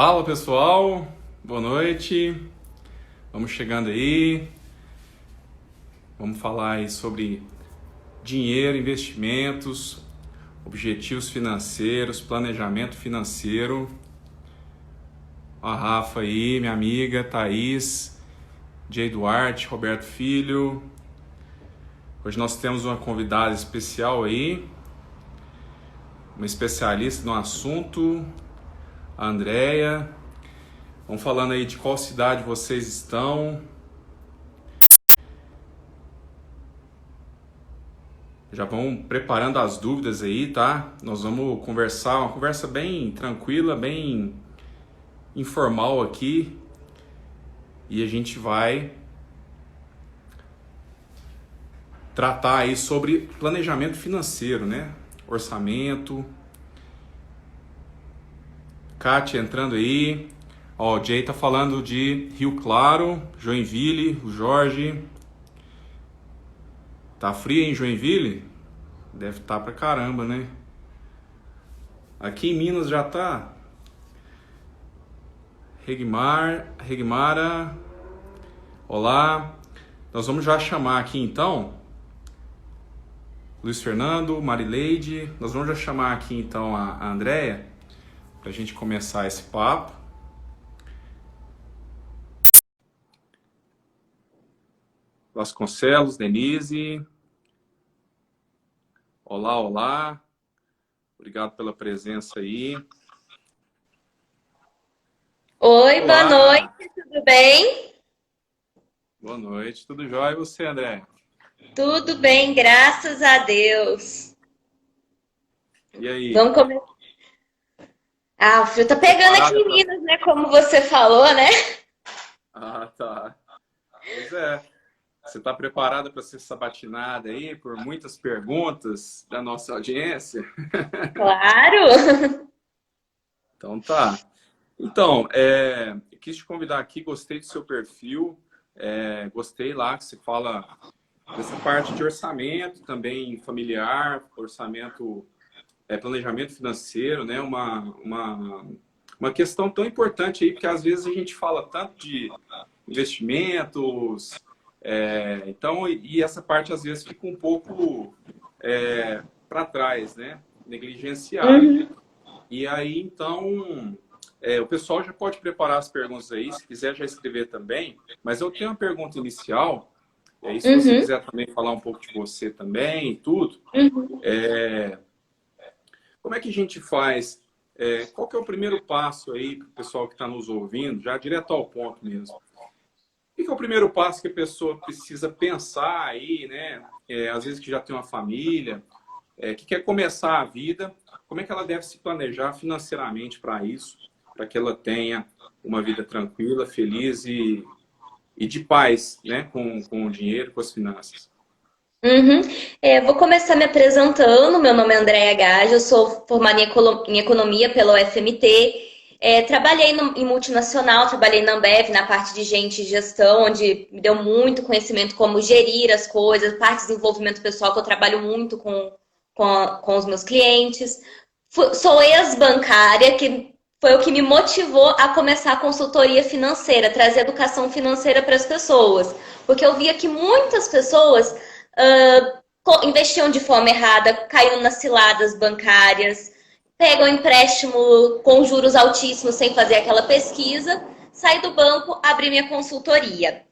Fala pessoal, boa noite. Vamos chegando aí. Vamos falar aí sobre dinheiro, investimentos, objetivos financeiros, planejamento financeiro. A Rafa aí, minha amiga, Thaís, Jay Duarte, Roberto Filho. Hoje nós temos uma convidada especial aí, uma especialista no assunto, a Andrea. Vamos falando aí de qual cidade vocês estão. Já vão preparando as dúvidas aí, tá? Nós vamos conversar, uma conversa bem tranquila, bem informal aqui. E a gente vai tratar aí sobre planejamento financeiro, né? Orçamento. Kátia entrando aí. Ó, o Jay tá falando de Rio Claro, Joinville, o Jorge. Tá frio em Joinville? Deve estar pra caramba, né? Aqui em Minas já tá. Regmara. Olá. Nós vamos já chamar aqui então Luiz Fernando, Marileide. Nós vamos já chamar aqui então a Andrea pra gente começar esse papo. Vasconcelos, Denise. Olá, olá. Obrigado pela presença aí. Oi, boa Olá. noite, tudo bem? Boa noite, tudo jóia? E você, André? Tudo bem, graças a Deus. E aí? Vamos começar. Ah, o frio tá pegando aqui Preparada em para... Minas, né? Como você falou, né? Ah, tá. Pois é. Você está preparada para ser sabatinada aí por muitas perguntas da nossa audiência? Claro! Então tá. Então, eu quis te convidar aqui, gostei do seu perfil, gostei lá que você fala dessa parte de orçamento também familiar, orçamento, planejamento financeiro, né? Uma questão tão importante aí, porque às vezes a gente fala tanto de investimentos, então, e essa parte às vezes fica um pouco para trás, né? Negligenciada. Uhum, E aí, então, o pessoal já pode preparar as perguntas aí, se quiser já escrever também. Mas eu tenho uma pergunta inicial, e aí se você uhum, quiser também falar um pouco de você também e tudo, uhum. como é que a gente faz? Qual que é o primeiro passo aí para o pessoal que está nos ouvindo, já direto ao ponto mesmo? O que é o primeiro passo que a pessoa precisa pensar aí, né? Às vezes que já tem uma família, que quer começar a vida, como é que ela deve se planejar financeiramente para isso, para que ela tenha uma vida tranquila, feliz e de paz, né? Com o dinheiro, com as finanças. Uhum. Vou começar me apresentando. Meu nome é Andréia Gage, eu sou formada em economia pela UFMT. Trabalhei em multinacional, trabalhei na Ambev, na parte de gente e gestão, onde me deu muito conhecimento como gerir as coisas, parte de desenvolvimento pessoal, que eu trabalho muito com os meus clientes. Sou ex-bancária, que foi o que me motivou a começar a consultoria financeira, trazer educação financeira para as pessoas. Porque eu via que muitas pessoas investiam de forma errada, caíam nas ciladas bancárias, pegam empréstimo com juros altíssimos sem fazer aquela pesquisa, saí do banco, abri minha consultoria.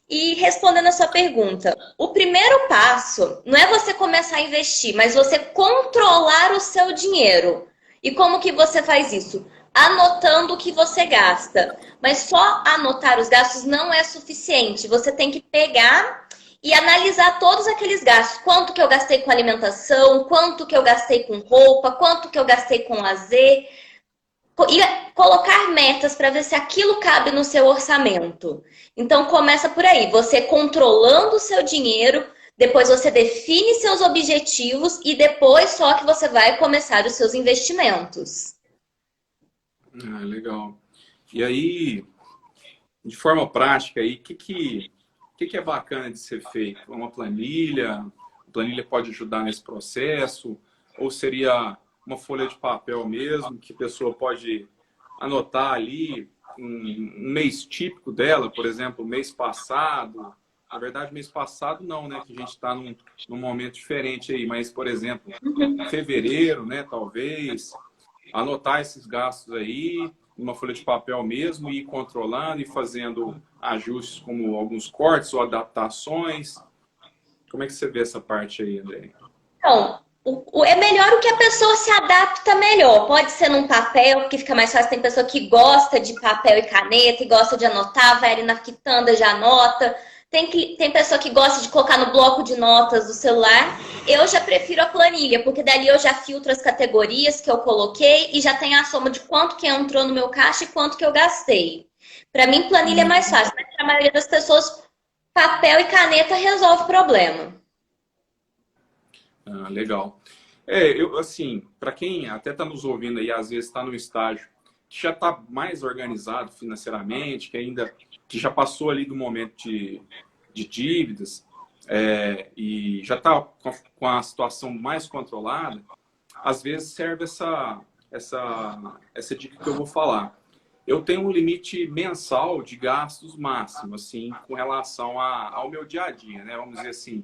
E respondendo a sua pergunta, o primeiro passo não é você começar a investir, mas você controlar o seu dinheiro. E como que você faz isso? Anotando o que você gasta. Mas só anotar os gastos não é suficiente. Você tem que pegar e analisar todos aqueles gastos. Quanto que eu gastei com alimentação, quanto que eu gastei com roupa, quanto que eu gastei com lazer. E colocar metas para ver se aquilo cabe no seu orçamento. Então começa por aí, você controlando o seu dinheiro, depois você define seus objetivos e depois só que você vai começar os seus investimentos. Ah, legal. E aí, de forma prática, aí, o que é bacana de ser feito? Uma planilha? A planilha pode ajudar nesse processo? Ou seria uma folha de papel mesmo, que a pessoa pode anotar ali um mês típico dela, por exemplo, mês passado. Na verdade, mês passado não, né? Que a gente está num momento diferente aí, mas, por exemplo, fevereiro, né? Talvez, anotar esses gastos aí, numa folha de papel mesmo, e ir controlando e fazendo ajustes como alguns cortes ou adaptações. Como é que você vê essa parte aí, André? Então, é melhor o que a pessoa se adapta melhor. Pode ser num papel, que fica mais fácil. Tem pessoa que gosta de papel e caneta e gosta de anotar, vai ali na quitanda, já anota. Tem pessoa que gosta de colocar no bloco de notas do celular. Eu já prefiro a planilha, porque dali eu já filtro as categorias que eu coloquei e já tenho a soma de quanto que entrou no meu caixa e quanto que eu gastei. Para mim, planilha é mais fácil, mas para a maioria das pessoas, papel e caneta resolve o problema. Ah, legal. Eu, assim, para quem até está nos ouvindo aí, às vezes está no estágio que já está mais organizado financeiramente, que já passou ali do momento de dívidas, e já está com a situação mais controlada, às vezes serve essa dica que eu vou falar. Eu tenho um limite mensal de gastos máximo, assim, com relação ao meu dia a dia, né? Vamos dizer assim,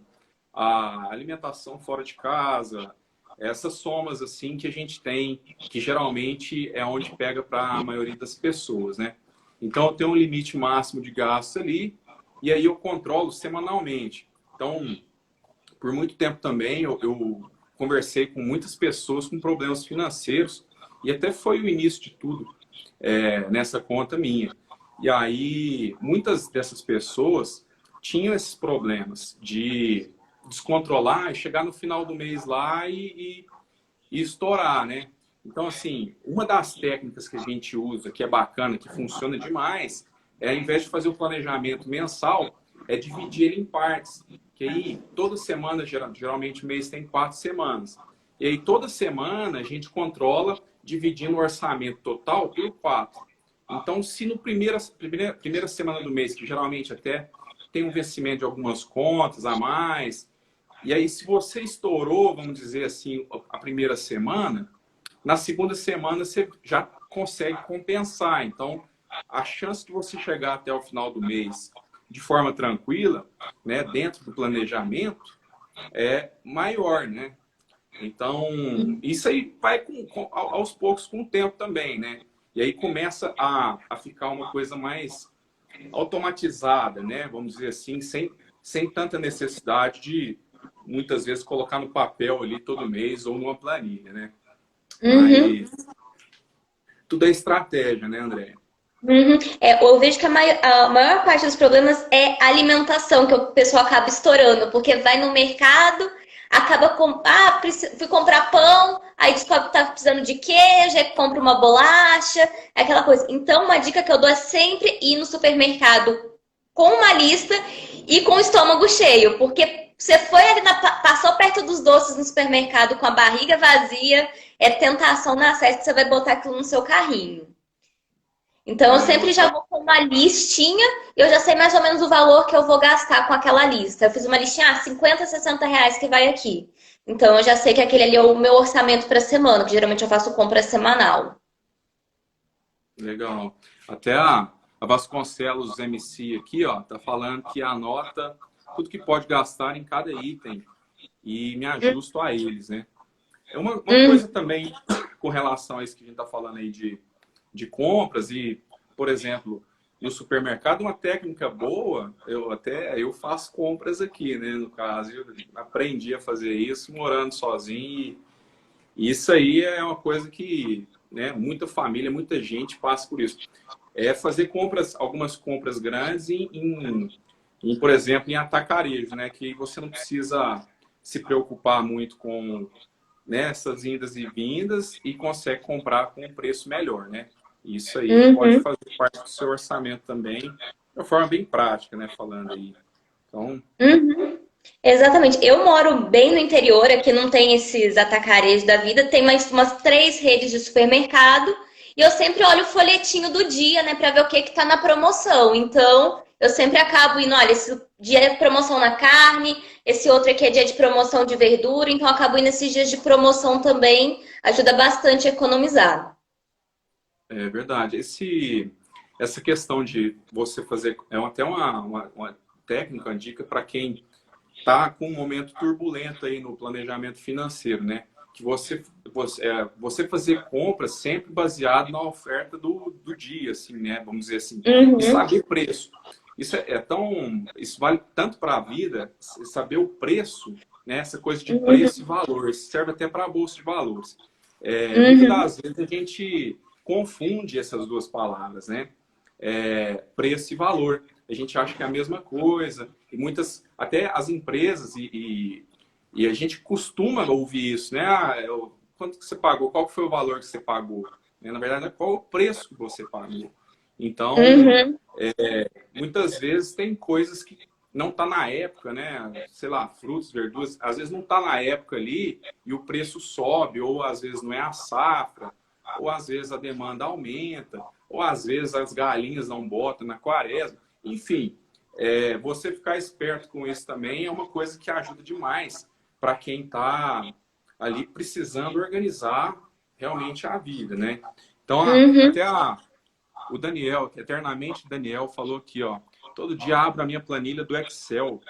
a alimentação fora de casa, essas somas assim que a gente tem, que geralmente é onde pega para a maioria das pessoas, né? Então eu tenho um limite máximo de gastos ali e aí eu controlo semanalmente. Então, por muito tempo também eu conversei com muitas pessoas com problemas financeiros e até foi o início de tudo nessa conta minha. E aí muitas dessas pessoas tinham esses problemas de descontrolar e chegar no final do mês lá e estourar, né? Então, assim, uma das técnicas que a gente usa, que é bacana, que funciona demais, ao invés de fazer o planejamento mensal, é dividir ele em partes. Que aí, toda semana, geralmente o mês tem 4 semanas. E aí, toda semana, a gente controla dividindo o orçamento total por 4. Então, se no primeira semana do mês, que geralmente até tem um vencimento de algumas contas a mais, e aí, se você estourou, vamos dizer assim, a primeira semana, na segunda semana você já consegue compensar. Então, a chance de você chegar até o final do mês de forma tranquila, né, dentro do planejamento, é maior, né? Então, isso aí vai aos poucos com o tempo também, né? E aí começa a ficar uma coisa mais automatizada, né? Vamos dizer assim, sem tanta necessidade de muitas vezes colocar no papel ali todo mês ou numa planilha, né? Uhum. Mas tudo é estratégia, né, André? Uhum. Eu vejo que a maior parte dos problemas é a alimentação, que o pessoal acaba estourando, porque vai no mercado, acaba com. Ah, fui comprar pão, aí descobre que tá precisando de queijo, aí compra uma bolacha, aquela coisa. Então, uma dica que eu dou é sempre ir no supermercado com uma lista e com o estômago cheio, porque você foi ali passou perto dos doces no supermercado com a barriga vazia, é tentação na certa que você vai botar aquilo no seu carrinho. Então, eu sempre já vou com uma listinha, eu já sei mais ou menos o valor que eu vou gastar com aquela lista. Eu fiz uma listinha, 50, 60 reais que vai aqui. Então, eu já sei que aquele ali é o meu orçamento para semana, que geralmente eu faço compra semanal. Legal. Até a Vasconcelos MC aqui, ó, tá falando que anota tudo que pode gastar em cada item e me ajusto a eles, né? É uma coisa também com relação a isso que a gente tá falando aí de compras e, por exemplo, no supermercado, uma técnica boa, eu faço compras aqui, né? No caso, eu aprendi a fazer isso morando sozinho e isso aí é uma coisa que, né, muita família, muita gente passa por isso. É fazer algumas compras grandes por exemplo, em atacarejo, né? Que você não precisa se preocupar muito com, né, essas indas e vindas e consegue comprar com um preço melhor, né? Isso aí pode fazer parte do seu orçamento também, de uma forma bem prática, né? Falando aí. Então, Uhum. Exatamente. Eu moro bem no interior, aqui não tem esses atacarejos da vida, tem mais umas 3 redes de supermercado e eu sempre olho o folhetinho do dia, né, para ver o que que tá na promoção. Então, eu sempre acabo indo, olha, esse dia é promoção na carne, esse outro aqui é dia de promoção de verdura, então eu acabo indo nesses dias de promoção também, ajuda bastante a economizar. É verdade. Essa questão de você fazer, até uma técnica, uma dica para quem está com um momento turbulento aí no planejamento financeiro, né? Que você fazer compras sempre baseado na oferta do dia, assim, né? Vamos dizer assim. E Uhum, saber preço. Isso vale tanto para a vida, saber o preço, né? Essa coisa de uhum, preço e valor. Isso serve até para a bolsa de valores. Muitas uhum, das vezes a gente confunde essas duas palavras, né? Preço e valor. A gente acha que é a mesma coisa. E até as empresas, e a gente costuma ouvir isso, né? Quanto que você pagou? Qual foi o valor que você pagou? Na verdade, qual o preço que você pagou? Então, uhum, muitas vezes tem coisas que não tá na época, né? Sei lá, frutos, verduras, às vezes não tá na época ali e o preço sobe, ou às vezes não é a safra, ou às vezes a demanda aumenta, ou às vezes as galinhas não botam na quaresma. Enfim, você ficar esperto com isso também é uma coisa que ajuda demais para quem está ali precisando organizar realmente a vida, né? Então, uhum. o Daniel, que eternamente Daniel, falou aqui, ó, todo dia abro a minha planilha do Excel,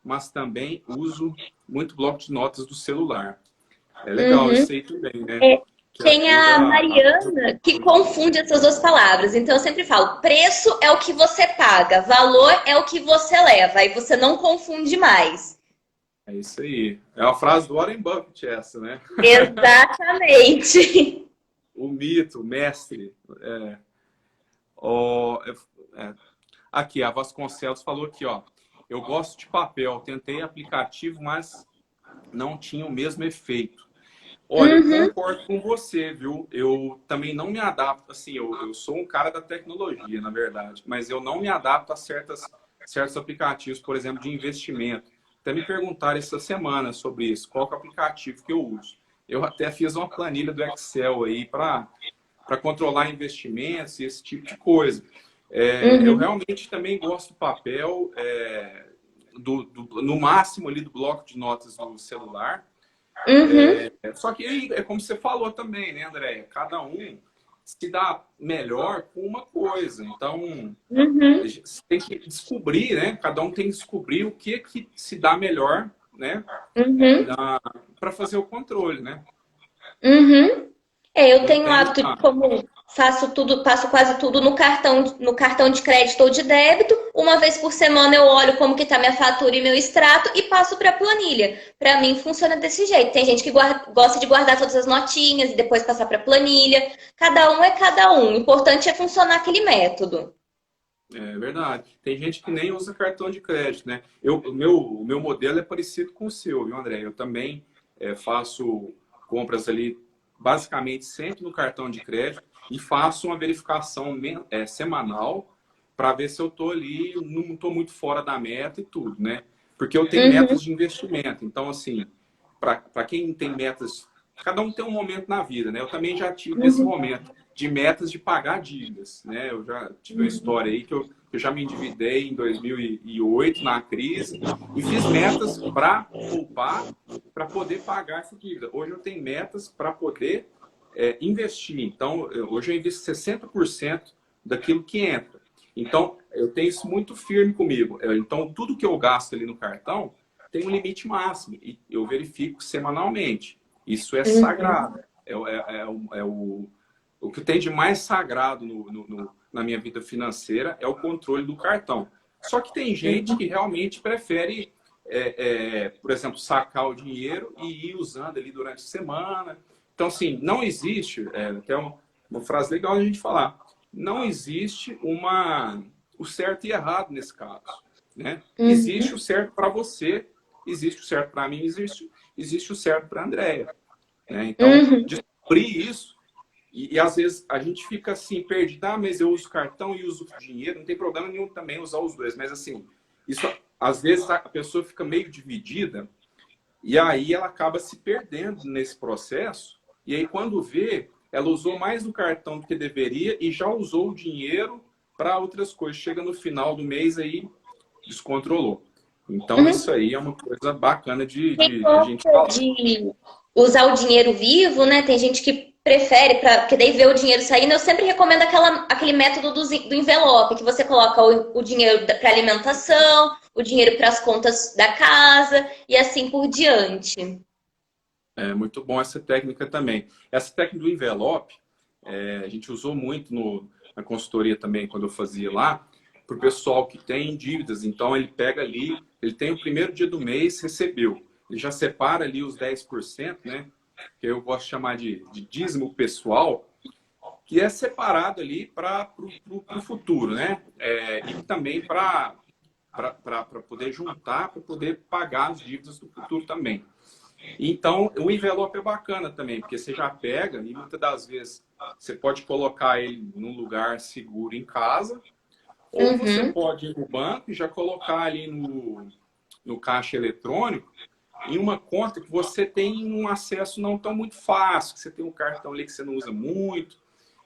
mas também uso muito bloco de notas do celular. É legal Uhum. isso aí também, né? É, Que tem ajuda a a... Mariana que confunde essas duas palavras. Então eu sempre falo: preço é o que você paga, valor é o que você leva. Aí você não confunde mais. É isso aí. É uma frase do Warren Buffett essa, né? Exatamente. O mito, o mestre. Ó, aqui, a Vasconcelos falou aqui, ó. Eu gosto de papel, tentei aplicativo, mas não tinha o mesmo efeito. Olha, eu Uhum, concordo com você, viu? Eu também não me adapto, assim, eu sou um cara da tecnologia, na verdade, mas eu não me adapto a certos aplicativos, por exemplo, de investimento. Até me perguntaram essa semana sobre isso, qual que é o aplicativo que eu uso. Eu até fiz uma planilha do Excel aí para controlar investimentos e esse tipo de coisa. Eu uhum, realmente também gosto do papel, no máximo ali do bloco de notas do celular. uhum, Só que aí é como você falou também, né, Andréia? Cada um se dá melhor com uma coisa. Então, uhum, você tem que descobrir, né? Cada um tem que descobrir o que se dá melhor, né? uhum, Para fazer o controle, né? uhum. Eu Não tenho o tem hábito de como faço tudo, passo quase tudo no cartão de crédito ou de débito. Uma vez por semana eu olho como que tá minha fatura e meu extrato e passo para a planilha. Para mim funciona desse jeito. Tem gente que gosta de guardar todas as notinhas e depois passar para a planilha. Cada um é cada um. O importante é funcionar aquele método. É verdade. Tem gente que nem usa cartão de crédito, né? O meu modelo é parecido com o seu, viu, André? Eu também faço compras ali basicamente sempre no cartão de crédito e faço uma verificação semanal para ver se eu estou ali, não estou muito fora da meta e tudo, né? Porque eu tenho Uhum, metas de investimento. Então, assim, para quem tem metas, cada um tem um momento na vida, né? Eu também já tive esse uhum, momento de metas de pagar dívidas, né? Eu já tive uma história aí que eu já me endividei em 2008 na crise e fiz metas para poupar para poder pagar essa dívida. Hoje eu tenho metas para poder investir. Então, hoje eu invisto 60% daquilo que entra. Então, eu tenho isso muito firme comigo. Então, tudo que eu gasto ali no cartão tem um limite máximo e eu verifico semanalmente. Isso é uhum, sagrado. O que tem de mais sagrado na minha vida financeira é o controle do cartão. Só que tem gente que realmente prefere, por exemplo, sacar o dinheiro e ir usando ali durante a semana. Então, assim, não existe, até uma frase legal a gente falar, não existe o certo e errado nesse caso. Né? Existe uhum, o certo para você, existe o certo para mim, existe o certo para a Andrea. Né? Então, uhum, descobrir isso, e às vezes a gente fica assim, perdido, mas eu uso cartão e uso dinheiro, não tem problema nenhum também usar os dois, mas assim, isso às vezes a pessoa fica meio dividida e aí ela acaba se perdendo nesse processo, e aí quando vê, ela usou mais do cartão do que deveria e já usou o dinheiro para outras coisas. Chega no final do mês aí, descontrolou. Então uhum. isso aí é uma coisa bacana Quem de a gente gosta falar. de usar o dinheiro vivo, né? Tem gente que prefere, porque daí vê o dinheiro saindo, eu sempre recomendo aquele método do envelope, que você coloca o dinheiro para alimentação, o dinheiro para as contas da casa e assim por diante. É muito bom essa técnica também. Essa técnica do envelope, a gente usou muito na consultoria também, quando eu fazia lá, para o pessoal que tem dívidas. Então, ele pega ali, ele tem o primeiro dia do mês, recebeu. Ele já separa ali os 10%, né? Que eu gosto de chamar de dízimo pessoal, que é separado ali para o futuro, né? E também para poder juntar, para poder pagar as dívidas do futuro também. Então, o envelope é bacana também, porque você já pega e muitas das vezes você pode colocar ele num lugar seguro em casa, ou você pode ir no banco e já colocar ali no caixa eletrônico em uma conta que você tem um acesso não tão muito fácil, que você tem um cartão ali que você não usa muito,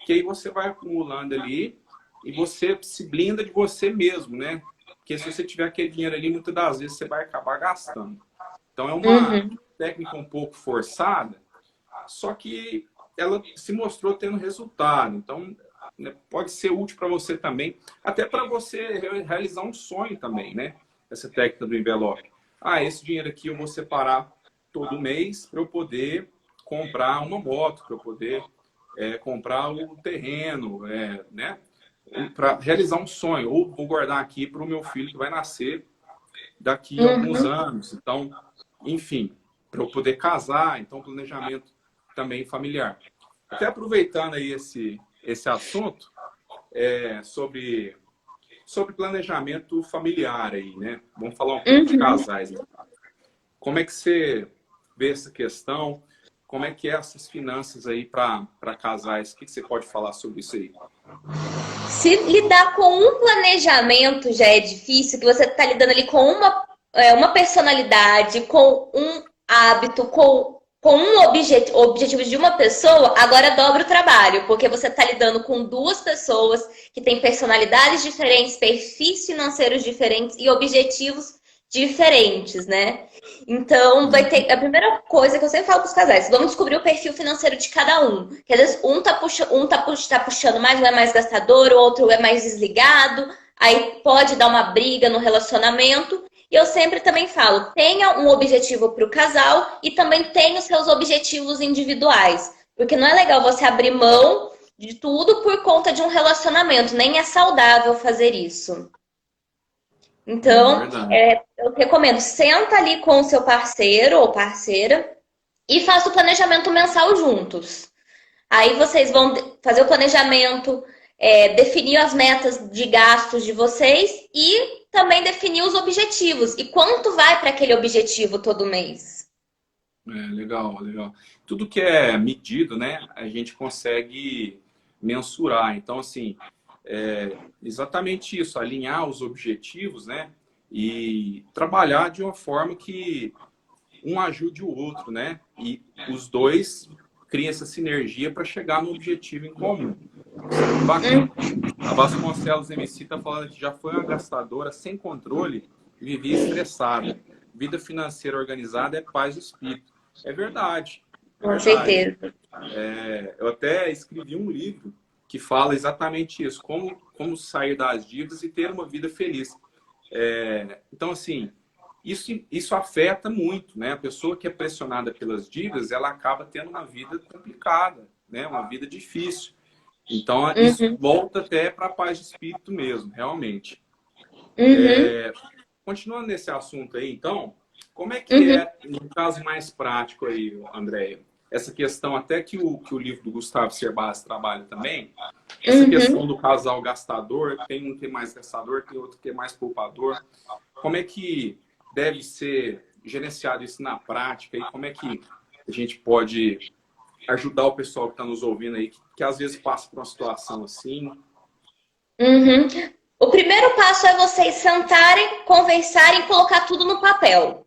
que aí você vai acumulando ali e você se blinda de você mesmo, né? Porque se você tiver aquele dinheiro ali, muitas das vezes você vai acabar gastando. Então é uma técnica um pouco forçada, só que ela se mostrou tendo resultado. Então, né, pode ser útil para você também, até para você realizar um sonho também, né? Essa técnica do envelope. Esse dinheiro aqui eu vou separar todo mês para eu poder comprar uma moto, para eu poder comprar o terreno, né? Para realizar um sonho. Ou vou guardar aqui para o meu filho que vai nascer daqui a alguns anos. Então, enfim, para eu poder casar, então planejamento também familiar. Até aproveitando aí esse assunto sobre planejamento familiar aí, né? Vamos falar um pouco de casais. Né? Como é que você vê essa questão? Como é que é essas finanças aí para casais? O que você pode falar sobre isso aí? Se lidar com um planejamento já é difícil, que você está lidando ali com uma personalidade, com um hábito, com um objetivo de uma pessoa, agora dobra o trabalho, porque você está lidando com duas pessoas que têm personalidades diferentes, perfis financeiros diferentes e objetivos diferentes, né? Então, vai ter a primeira coisa que eu sempre falo para os casais: vamos descobrir o perfil financeiro de cada um. Que às vezes um tá puxando mais, um é mais gastador, o outro é mais desligado, aí pode dar uma briga no relacionamento. E eu sempre também falo, tenha um objetivo para o casal e também tenha os seus objetivos individuais. Porque não é legal você abrir mão de tudo por conta de um relacionamento. Nem é saudável fazer isso. Então, eu recomendo, senta ali com o seu parceiro ou parceira e faça o planejamento mensal juntos. Aí vocês vão fazer o planejamento, definir as metas de gastos de vocês e também definir os objetivos. E quanto vai para aquele objetivo todo mês? Legal, legal. Tudo que é medido, né, a gente consegue mensurar. Então, assim, exatamente isso, alinhar os objetivos, né, e trabalhar de uma forma que um ajude o outro, né, e os dois criem essa sinergia para chegar no objetivo em comum. Isso é muito bacana. A Vasconcelos MC está falando que já foi uma gastadora sem controle e vivia estressada. Vida financeira organizada é paz do espírito. É verdade. Com certeza. Eu até escrevi um livro que fala exatamente isso, como sair das dívidas e ter uma vida feliz. Então, assim, isso afeta muito, né? A pessoa que é pressionada pelas dívidas, ela acaba tendo uma vida complicada, né? Uma vida difícil. Então, isso volta até para a paz de espírito mesmo, realmente. Continuando nesse assunto aí, então, como é que é, no caso mais prático aí, Andréia, essa questão até que o livro do Gustavo Cerbasi trabalha também, essa questão do casal gastador, tem um que é mais gastador, tem outro que é mais poupador. Como é que deve ser gerenciado isso na prática e como é que a gente pode ajudar o pessoal que está nos ouvindo aí, que às vezes passa por uma situação assim? O primeiro passo é vocês sentarem, conversarem e colocar tudo no papel.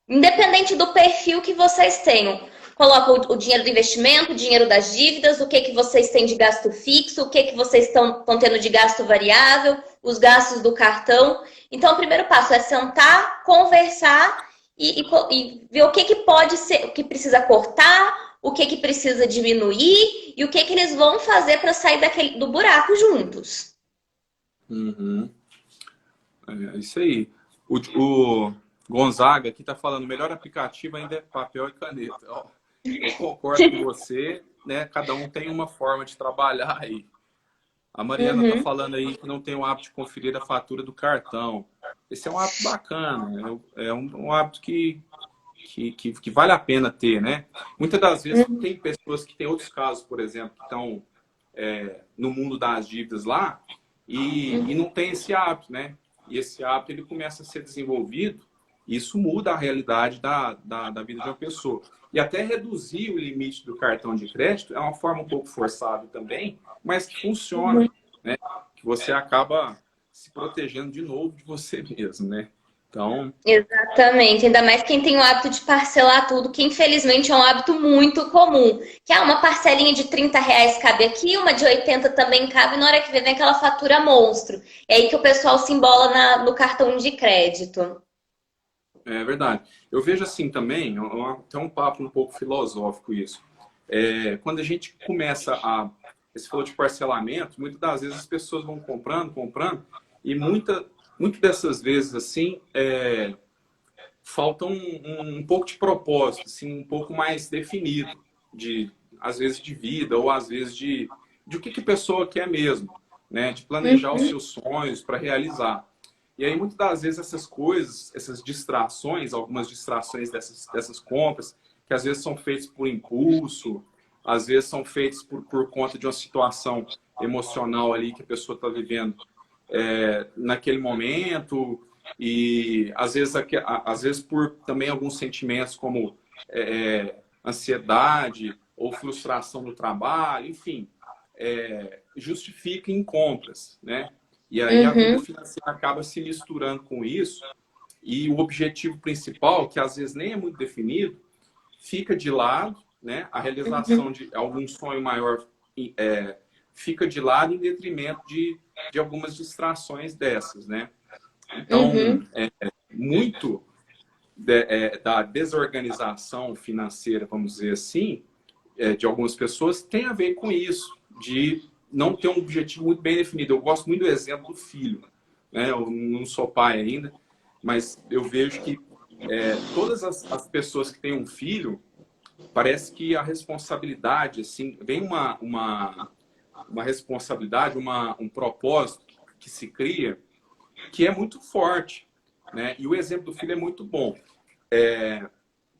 Independente do perfil que vocês tenham. Coloca o dinheiro do investimento, o dinheiro das dívidas, o que vocês têm de gasto fixo, o que vocês estão tendo de gasto variável, os gastos do cartão. Então, o primeiro passo é sentar, conversar e ver o que pode ser, o que precisa cortar, o que que precisa diminuir e o que que eles vão fazer para sair do buraco juntos. Uhum. É isso aí. O Gonzaga aqui está falando, o melhor aplicativo ainda é papel e caneta. Ó, eu concordo com você, né? Cada um tem uma forma de trabalhar aí. A Mariana está Uhum. falando aí que não tem o hábito de conferir a fatura do cartão. Esse é um hábito bacana, é um hábito que vale a pena ter, né? Muitas das vezes tem pessoas que têm outros casos, por exemplo, que estão no mundo das dívidas lá e não tem esse hábito, né? E esse hábito ele começa a ser desenvolvido e isso muda a realidade da vida de uma pessoa. E até reduzir o limite do cartão de crédito é uma forma um pouco forçada também, mas que funciona, né? Que você acaba se protegendo de novo de você mesmo, né? Então, Exatamente, ainda mais quem tem o hábito de parcelar tudo, que infelizmente é um hábito muito comum. Que uma parcelinha de R$ 30 cabe aqui, uma de 80 também cabe, e na hora que vem aquela fatura monstro. É aí que o pessoal se embola no cartão de crédito. é verdade. Eu vejo assim também, tem um papo um pouco filosófico isso. Quando a gente começa a... Você falou de parcelamento, muitas das vezes as pessoas vão comprando, e muitas dessas vezes, assim, falta um pouco de propósito, assim, um pouco mais definido, às vezes de vida, ou às vezes de o que a pessoa quer mesmo, né? De planejar os seus sonhos para realizar. E aí, muitas das vezes, essas coisas, essas distrações, algumas distrações dessas compras, que às vezes são feitas por impulso, às vezes são feitas por conta de uma situação emocional ali que a pessoa está vivendo naquele momento, e às vezes por também alguns sentimentos como ansiedade ou frustração no trabalho, enfim, justifica em compras, né? E aí a vida Uhum, financeira acaba se misturando com isso e o objetivo principal, que às vezes nem é muito definido, fica de lado, né? A realização de algum sonho maior fica de lado em detrimento de algumas distrações dessas, né? Então, uhum. muito da desorganização financeira, vamos dizer assim, de algumas pessoas, tem a ver com isso, de não ter um objetivo muito bem definido. Eu gosto muito do exemplo do filho, né? Eu não sou pai ainda, mas eu vejo que todas as pessoas que têm um filho, parece que a responsabilidade, assim, vem uma responsabilidade, um propósito que se cria, que é muito forte, né? E o exemplo do filho é muito bom.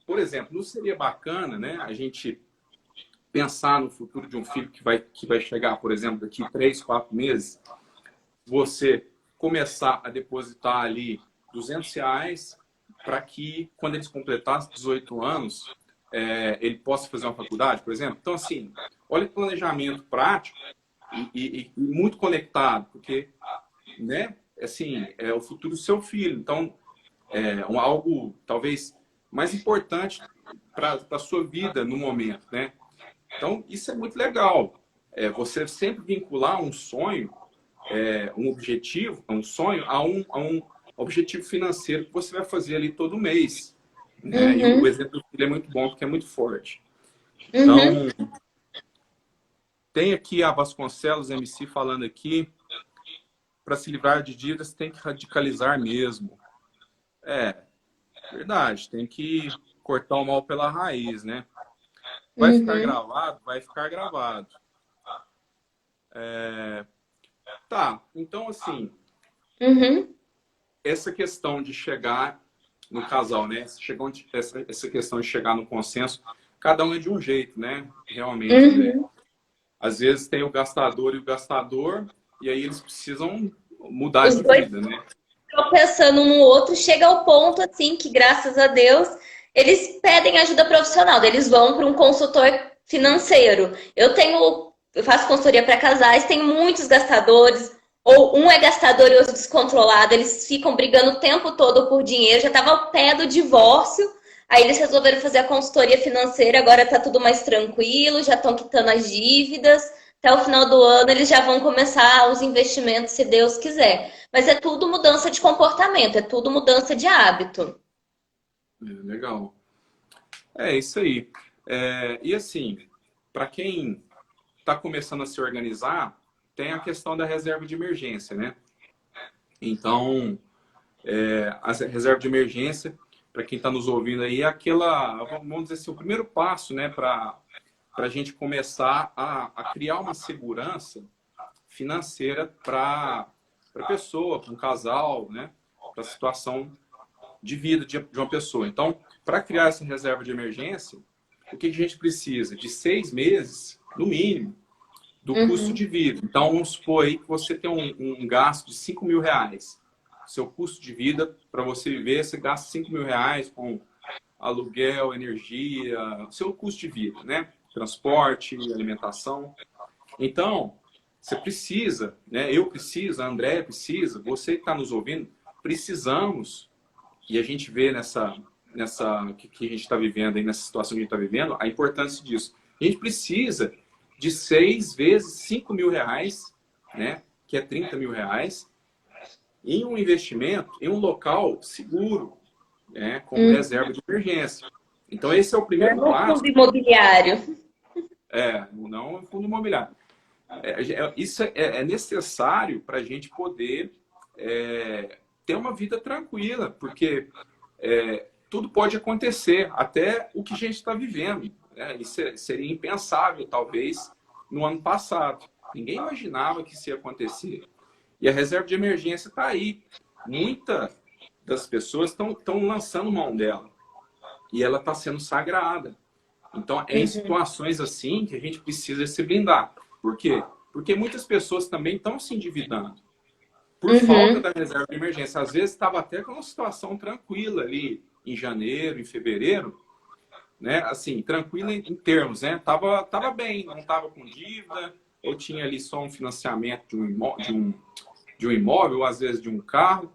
Por exemplo, não seria bacana, né, a gente pensar no futuro de um filho que vai chegar, por exemplo, daqui 3, 4 meses, você começar a depositar ali R$ 200 para que, quando eles completar 18 anos, ele possa fazer uma faculdade, por exemplo. Então, assim, olha que planejamento prático e muito conectado, porque, né, assim, é o futuro do seu filho. Então, algo talvez mais importante para a sua vida no momento, né? Então, isso é muito legal. Você sempre vincular um sonho, um objetivo, um sonho, a um objetivo financeiro que você vai fazer ali todo mês, né? E o Uhum, exemplo do filho é muito bom, porque é muito forte. uhum. Então, tem aqui a Vasconcelos MC falando aqui, para se livrar de dívidas tem que radicalizar mesmo. É, verdade, tem que cortar o mal pela raiz, né? Vai ficar Uhum, gravado? Vai ficar gravado. Tá, então assim, uhum, essa questão de chegar no casal, né? Essa questão de chegar no consenso, cada um é de um jeito, né? Realmente, né? uhum. Às vezes tem o gastador e o gastador, e aí eles precisam mudar Os de dois vida, né? tropeçando um no outro, chega ao ponto, assim, que graças a Deus, eles pedem ajuda profissional, eles vão para um consultor financeiro. Eu faço consultoria para casais, tem muitos gastadores, ou um é gastador e outro descontrolado, eles ficam brigando o tempo todo por dinheiro, já estava ao pé do divórcio, aí eles resolveram fazer a consultoria financeira, agora está tudo mais tranquilo, já estão quitando as dívidas, até o final do ano eles já vão começar os investimentos, se Deus quiser. Mas é tudo mudança de comportamento, é tudo mudança de hábito. Legal. É isso aí. E assim, para quem está começando a se organizar, tem a questão da reserva de emergência, né? Então, a reserva de emergência, para quem está nos ouvindo aí, é aquela, vamos dizer assim, o primeiro passo, né, para a gente começar a criar uma segurança financeira para a pessoa, para um casal, né, para a situação de vida de uma pessoa. Então, para criar essa reserva de emergência, o que a gente precisa? De 6 meses, no mínimo, do custo de vida. Então, vamos supor aí que você tem um gasto de 5 mil reais. Seu custo de vida, para você viver, você gasta 5 mil reais com aluguel, energia, seu custo de vida, né? Transporte, alimentação. Então, você precisa, né? Eu preciso, a Andréia precisa, você que está nos ouvindo, precisamos, e a gente vê nessa que a gente está vivendo aí, nessa situação que a gente está vivendo, a importância disso. A gente precisa de 6 vezes 5 mil reais, né? Que é 30 mil reais, em um investimento em um local seguro, né? Com reserva de emergência. Então, esse é o primeiro passo. Fundo imobiliário. Não é fundo imobiliário. Isso é necessário para a gente poder ter uma vida tranquila, porque tudo pode acontecer, até o que a gente está vivendo. Isso seria impensável, talvez, no ano passado. Ninguém imaginava que isso ia acontecer. E a reserva de emergência está aí. Muitas das pessoas estão lançando mão dela. E ela está sendo sagrada. Então, é em situações assim que a gente precisa se blindar. Por quê? Porque muitas pessoas também estão se endividando por falta da reserva de emergência. Às vezes estava até com uma situação tranquila ali em janeiro, em fevereiro, né? Assim, tranquila em termos, né? Tava bem, não estava com dívida, ou tinha ali só um financiamento de um imóvel, ou às vezes de um carro.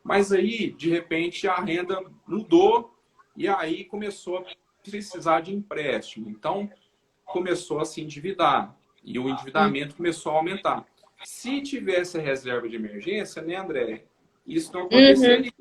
Mas aí, de repente, a renda mudou e aí começou a precisar de empréstimo. Então, começou a se endividar e o endividamento começou a aumentar. Se tivesse a reserva de emergência, né, André? Isso não aconteceria.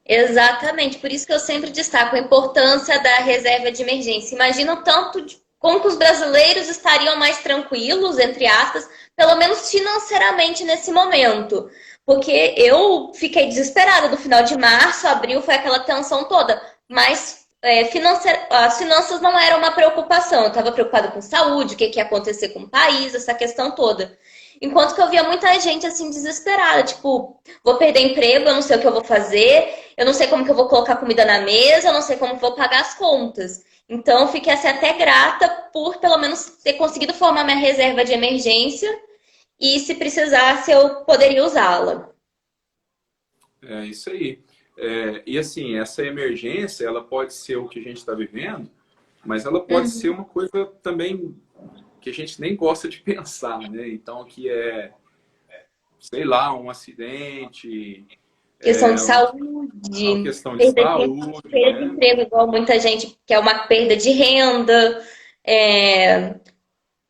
Exatamente, por isso que eu sempre destaco a importância da reserva de emergência. Imagina o tanto como que os brasileiros estariam mais tranquilos, entre aspas, pelo menos financeiramente nesse momento. Porque eu fiquei desesperada no final de março, abril, foi aquela tensão toda. Mas as finanças não eram uma preocupação. Eu estava preocupada com saúde, o que ia acontecer com o país, essa questão toda. Enquanto que eu via muita gente assim desesperada, tipo, vou perder emprego, eu não sei o que eu vou fazer, eu não sei como que eu vou colocar comida na mesa, eu não sei como que eu vou pagar as contas. Então, eu fiquei assim, até grata por pelo menos ter conseguido formar minha reserva de emergência e se precisasse eu poderia usá-la. É isso aí. E assim, essa emergência, ela pode ser o que a gente está vivendo, mas ela pode ser uma coisa também que a gente nem gosta de pensar, né? Então, que sei lá, um acidente, Questão de uma saúde, questão de perda saúde, de né? emprego, igual muita gente que é uma perda de renda.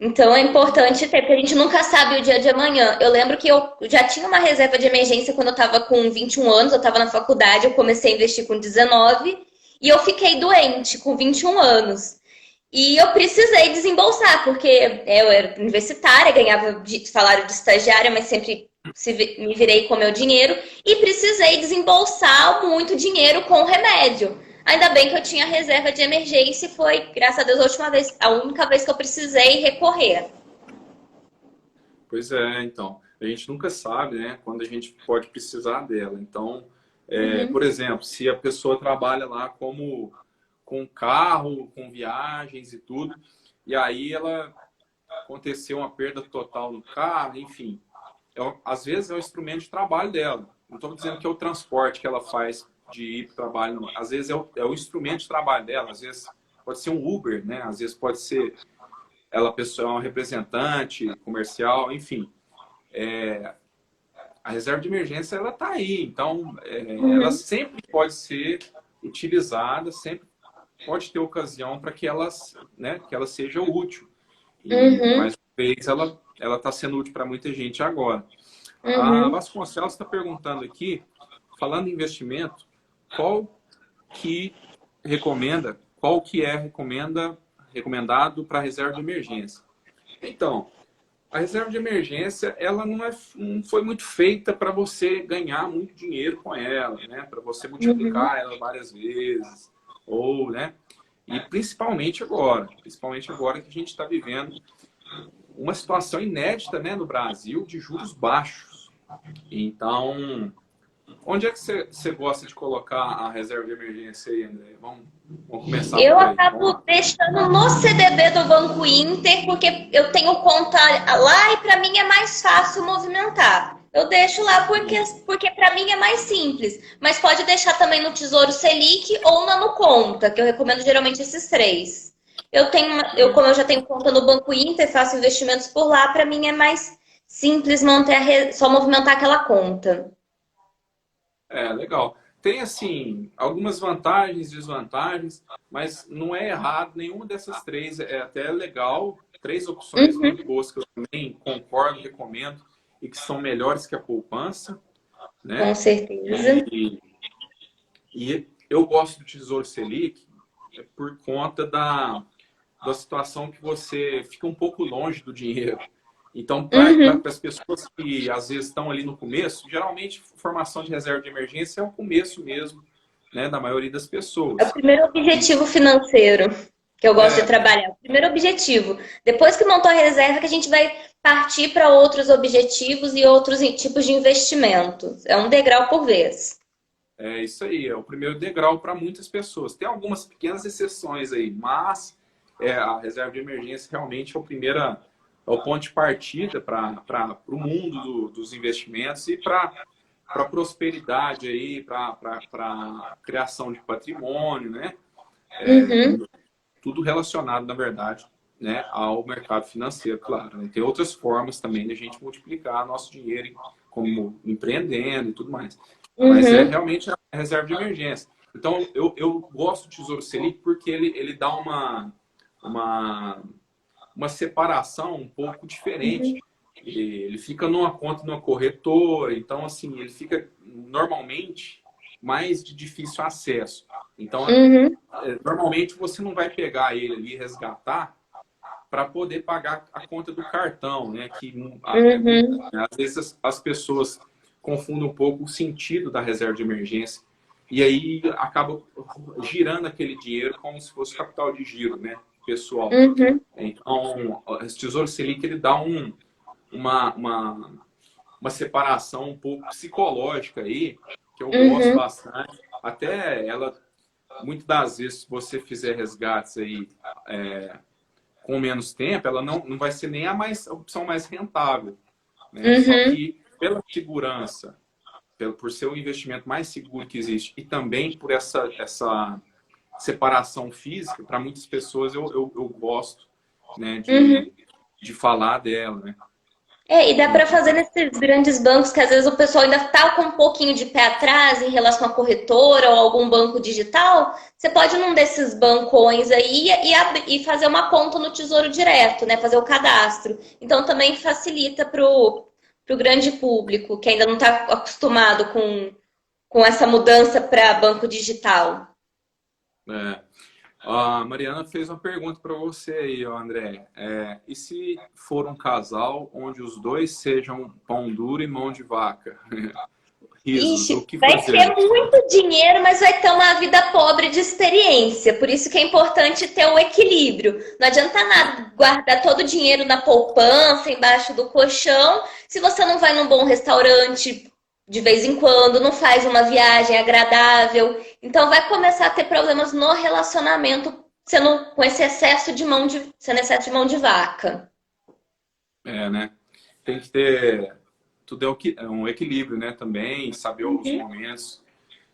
Então é importante ter, porque a gente nunca sabe o dia de amanhã. Eu lembro que eu já tinha uma reserva de emergência quando eu estava com 21 anos, eu estava na faculdade, eu comecei a investir com 19 e eu fiquei doente com 21 anos. E eu precisei desembolsar, porque eu era universitária, ganhava salário de estagiária, mas sempre me virei com o meu dinheiro e precisei desembolsar muito dinheiro com o remédio. Ainda bem que eu tinha reserva de emergência e foi, graças a Deus, a única vez que eu precisei recorrer. Pois é, então. A gente nunca sabe, né, quando a gente pode precisar dela. Então, por exemplo, se a pessoa trabalha lá com carro, com viagens e tudo, e aí ela aconteceu uma perda total no carro, enfim. Às vezes é o instrumento de trabalho dela. Não estou dizendo que é o transporte que ela faz de ir para o trabalho, não. Às vezes é o instrumento de trabalho dela, às vezes pode ser um Uber, né? Às vezes pode ser ela pessoa, uma representante comercial, enfim. A reserva de emergência ela está aí, então ela sempre pode ser utilizada, sempre pode ter ocasião para que né, que ela seja útil. E mais uma vez ela está sendo útil para muita gente agora. A Vasconcelos está perguntando aqui, falando em investimento, qual qual que é recomendado para reserva de emergência. Então, a reserva de emergência, ela não foi muito feita para você ganhar muito dinheiro com ela, né? Para você Uhum. multiplicar ela várias vezes, ou, né? E principalmente agora que a gente está vivendo uma situação inédita, né, no Brasil, de juros baixos. Então, onde é que você gosta de colocar a reserva de emergência aí, André? Vamos começar Eu por aí. Vamos acabo lá. deixando no CDB do Banco Inter, porque eu tenho conta lá e para mim é mais fácil movimentar. Eu deixo lá porque para mim é mais simples. Mas pode deixar também no Tesouro Selic ou na Nuconta, que eu recomendo geralmente esses três. Como eu já tenho conta no Banco Inter, faço investimentos por lá, para mim é mais simples só movimentar aquela conta. Legal. Tem, assim, algumas vantagens e desvantagens, mas não é errado nenhuma dessas três. É até legal. Três opções Uhum, muito boas que eu também concordo, recomendo e que são melhores que a poupança, com né? certeza. E eu gosto do Tesouro Selic por conta da situação que você fica um pouco longe do dinheiro. Então, para Uhum. as pessoas que às vezes estão ali no começo, geralmente formação de reserva de emergência é o começo mesmo, né, da maioria das É o pessoas. primeiro E, objetivo financeiro que eu gosto de é, trabalhar. O primeiro objetivo. Depois que montou a reserva, que a gente vai partir para outros objetivos e outros tipos de investimentos. É um degrau por vez. é isso aí, é o primeiro degrau para muitas pessoas. Tem algumas pequenas exceções aí, mas a reserva de emergência realmente é o ponto de partida para o mundo dos investimentos e para a prosperidade aí, para a criação de patrimônio, né? Uhum, Tudo relacionado, na verdade, né, ao mercado financeiro, claro. Né? Tem outras formas também de a gente multiplicar nosso dinheiro, como empreendendo e tudo mais. Mas é uhum, realmente a reserva de emergência. Então, eu gosto do Tesouro Selic porque ele dá uma, uma separação um pouco diferente. uhum, Ele fica numa conta, numa corretora, então, assim, ele fica normalmente mais de difícil acesso. Então, uhum, normalmente você não vai pegar ele ali e resgatar para poder pagar a conta do cartão, né? Que uhum. às vezes as pessoas confundem um pouco o sentido da reserva de emergência e aí acaba girando aquele dinheiro como se fosse capital de giro, né? Pessoal. Uhum, Então, esse Tesouro Selic ele dá uma, uma, uma separação um pouco psicológica aí que eu gosto uhum, bastante. Até ela muitas das vezes, se você fizer resgates aí com menos tempo, ela não vai ser nem a opção mais rentável, né? Só uhum, que pela segurança, por ser o investimento mais seguro que existe e também por essa separação física, para muitas pessoas eu gosto, né, uhum. de falar dela, né? E dá para fazer Então, nesses grandes bancos que às vezes o pessoal ainda está com um pouquinho de pé atrás em relação à corretora ou algum banco digital. Você pode ir num desses bancões aí e fazer uma conta no Tesouro Direto, né? Fazer o cadastro. Então também facilita para o grande público que ainda não está acostumado com essa mudança para banco digital. é, a Mariana fez uma pergunta para você aí, ó, André. E se for um casal onde os dois sejam pão duro e mão de vaca? Risos, o Ixi, que vai fazer? ter muito dinheiro, mas vai ter uma vida pobre de experiência. Por isso que é importante ter o equilíbrio. Não adianta nada guardar todo o dinheiro na poupança, embaixo do colchão, se você não vai num bom restaurante de vez em quando, não faz uma viagem agradável. Então vai começar a ter problemas no relacionamento, sendo com esse sendo excesso de mão de vaca. Né? Tem que ter tudo é um equilíbrio, né? Também saber os Uhum. momentos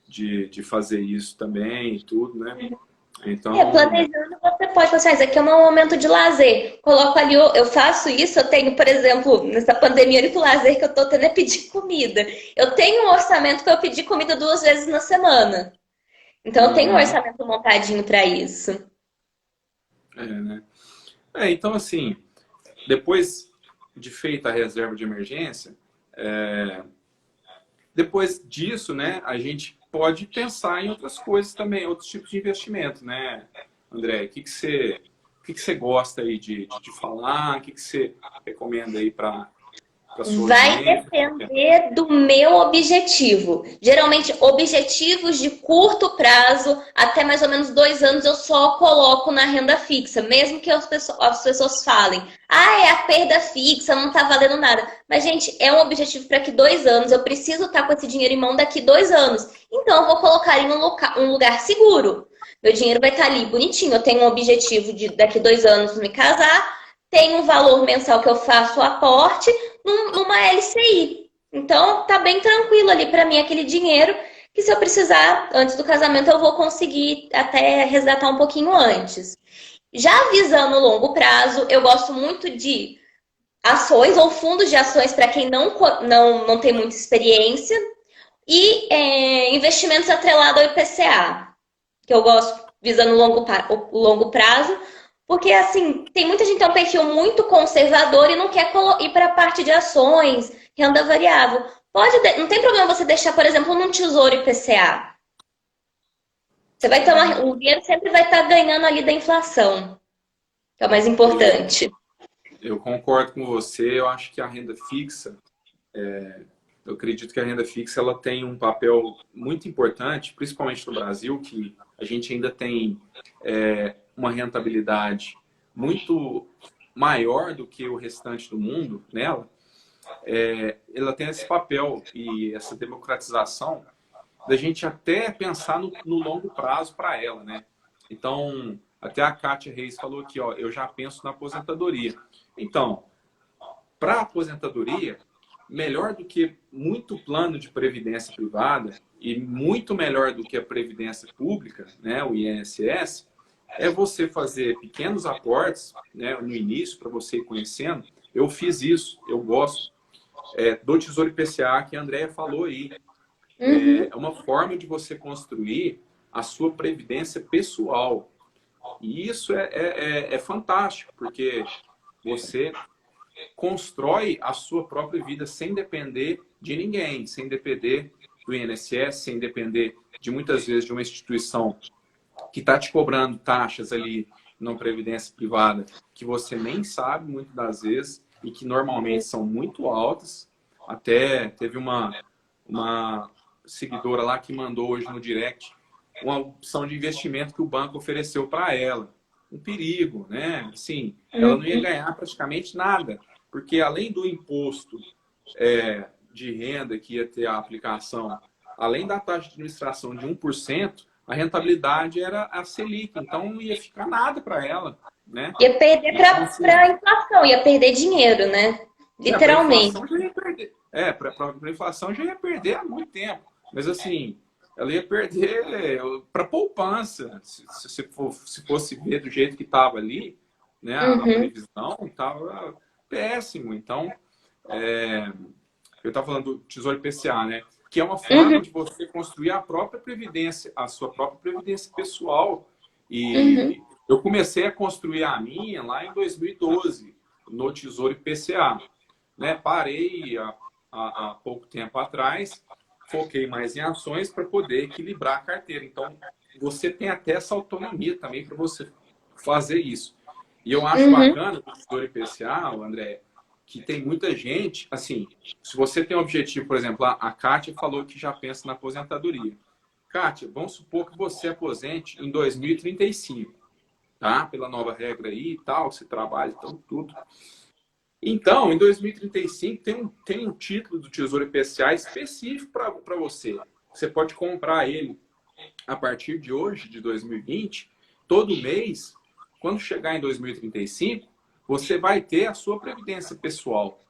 de fazer isso também e tudo, né? Então, Planejando você pode falar assim, isso aqui é um momento de lazer. Coloco ali, eu faço isso, eu tenho, por exemplo, nessa pandemia, o único lazer que eu tô tendo é pedir comida. Eu tenho um orçamento para eu pedir comida 2 vezes na semana. Então eu tenho um uhum, orçamento montadinho para isso. né? Então, assim, depois de feita a reserva de emergência, depois disso, né, a gente pode pensar em outras coisas também, outros tipos de investimento, né? André? O que você gosta aí de falar? O que você recomenda aí para a sua Vai audiência? depender do meu objetivo. Geralmente, objetivos de curto prazo, até mais ou menos 2 anos, eu só coloco na renda fixa. Mesmo que as pessoas falem, é a perda fixa, não tá valendo nada. Mas, gente, é um objetivo para que 2 anos, eu preciso estar com esse dinheiro em mão daqui 2 anos. Então, eu vou colocar em um lugar seguro. Meu dinheiro vai estar ali bonitinho. Eu tenho um objetivo de daqui 2 anos me casar, tem um valor mensal que eu faço o aporte numa LCI. Então, tá bem tranquilo ali para mim aquele dinheiro que se eu precisar antes do casamento eu vou conseguir até resgatar um pouquinho antes. Já visando o longo prazo, eu gosto muito de ações ou fundos de ações para quem não tem muita experiência e investimentos atrelados ao IPCA, que eu gosto visando o longo prazo, porque, assim, tem muita gente que tem um perfil muito conservador e não quer ir para a parte de ações, renda variável. Não tem problema você deixar, por exemplo, num tesouro IPCA. Você vai ter o dinheiro sempre vai estar ganhando ali da inflação, que é o mais importante. Eu concordo com você. Eu acho que a renda fixa, eu acredito que a renda fixa ela tem um papel muito importante, principalmente no Brasil, que a gente ainda tem uma rentabilidade muito maior do que o restante do mundo nela. Ela tem esse papel e essa democratização da gente até pensar no longo prazo para ela, né? Então, até a Kátia Reis falou aqui, ó, eu já penso na aposentadoria. Então, para a aposentadoria, melhor do que muito plano de previdência privada e muito melhor do que a previdência pública, né, o INSS, é você fazer pequenos aportes, né, no início, para você ir conhecendo. Eu fiz isso, eu gosto do Tesouro IPCA que a Andrea falou aí. É uma forma de você construir a sua previdência pessoal. E isso é fantástico, porque você constrói a sua própria vida sem depender de ninguém, sem depender do INSS, sem depender de muitas vezes de uma instituição que está te cobrando taxas ali na previdência privada que você nem sabe muitas das vezes e que normalmente são muito altas. Até teve uma seguidora lá que mandou hoje no direct uma opção de investimento que o banco ofereceu para ela. Um perigo, né? Assim, ela não ia ganhar praticamente nada, porque além do imposto de renda que ia ter a aplicação, além da taxa de administração de 1%, a rentabilidade era a Selic, então não ia ficar nada para ela, né? Ia perder para a inflação, ia perder dinheiro, né? Literalmente. Para a inflação já ia perder há muito tempo, mas assim, ela ia perder para poupança, se fosse ver do jeito que estava ali, né? A previsão estava péssimo. Então, eu estava falando do Tesouro IPCA, né? Que é uma forma de você construir a própria previdência, a sua própria previdência pessoal. E eu comecei a construir a minha lá em 2012, no Tesouro IPCA. Né? Parei há pouco tempo atrás, foquei mais em ações para poder equilibrar a carteira. Então, você tem até essa autonomia também para você fazer isso. E eu acho bacana o Tesouro IPCA, André, que tem muita gente, assim, se você tem um objetivo, por exemplo, a Kátia falou que já pensa na aposentadoria. Kátia, vamos supor que você aposente em 2035, tá? Pela nova regra aí e tal, você trabalha, então, tudo. Então, em 2035, tem um título do Tesouro IPCA específico para você. Você pode comprar ele a partir de hoje, de 2020, todo mês. Quando chegar em 2035, você vai ter a sua previdência pessoal,